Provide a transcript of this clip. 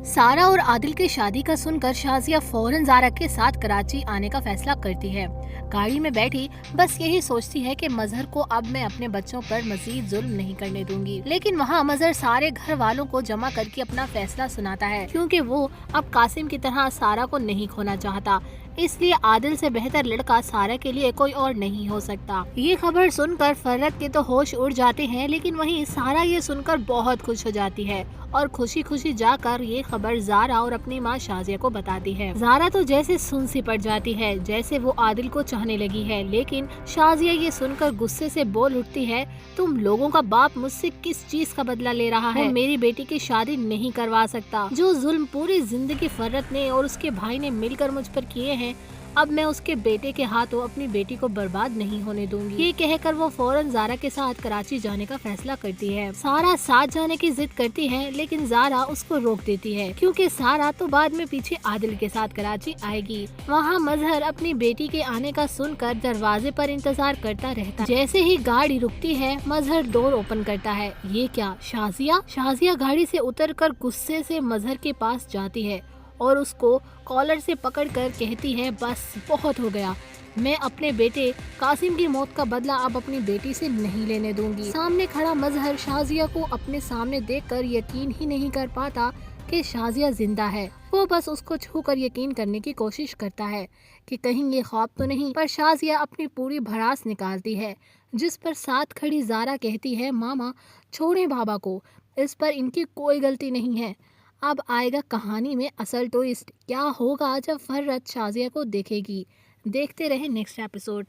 सारा और आदिल की शादी का सुनकर शाजिया फौरन जारा के साथ कराची आने का फैसला करती है। गाड़ी में बैठी बस यही सोचती है कि मजहर को अब मैं अपने बच्चों पर मजीद जुल्म नहीं करने दूंगी। लेकिन वहाँ मजहर सारे घर वालों को जमा करके अपना फैसला सुनाता है, क्योंकि वो अब कासिम की तरह सारा को नहीं खोना चाहता। इसलिए आदिल से बेहतर लड़का सारा के लिए कोई और नहीं हो सकता। ये खबर सुनकर फरहत के तो होश उड़ जाते हैं, लेकिन वहीं सारा ये सुनकर बहुत खुश हो जाती है और खुशी खुशी जाकर ये खबर जारा और अपनी माँ शाजिया को बताती है। जारा तो जैसे सुन सी पड़ जाती है, जैसे वो आदिल को चाहने लगी है। लेकिन शाजिया ये सुनकर गुस्से से बोल उठती है, तुम लोगों का बाप मुझसे किस चीज का बदला ले रहा है? मेरी बेटी की शादी नहीं करवा सकता। जो जुल्म पूरी जिंदगी फरहत ने और उसके भाई ने मिलकर मुझ पर किए हैं, अब मैं उसके बेटे के हाथों अपनी बेटी को बर्बाद नहीं होने दूंगी। ये कहकर वो फौरन जारा के साथ कराची जाने का फैसला करती है। सारा साथ जाने की जिद करती है, लेकिन जारा उसको रोक देती है, क्योंकि सारा तो बाद में पीछे आदिल के साथ कराची आएगी। वहाँ मजहर अपनी बेटी के आने का सुनकर दरवाजे पर इंतजार करता रहता है। जैसे ही गाड़ी रुकती है, मजहर डोर ओपन करता है। ये क्या, शाजिया? शाजिया गाड़ी से उतरकर गुस्से से मजहर के पास जाती है और उसको कॉलर से पकड़कर कहती है, बस बहुत हो गया। मैं अपने बेटे कासिम की मौत का बदला अब अपनी बेटी से नहीं लेने दूंगी। सामने खड़ा मजहर शाजिया को अपने सामने देखकर यकीन ही नहीं कर पाता कि शाजिया जिंदा है। वो बस उसको छूकर यकीन करने की कोशिश करता है कि कहीं ये ख्वाब तो नहीं। पर शाजिया अपनी पूरी भड़ास निकालती है, जिस पर साथ खड़ी जारा कहती है, मामा छोड़ें बाबा को, इस पर इनकी कोई गलती नहीं है। अब आएगा कहानी में असल ट्विस्ट। क्या होगा जब फरहत शाजिया को देखेगी? देखते रहे नेक्स्ट एपिसोड।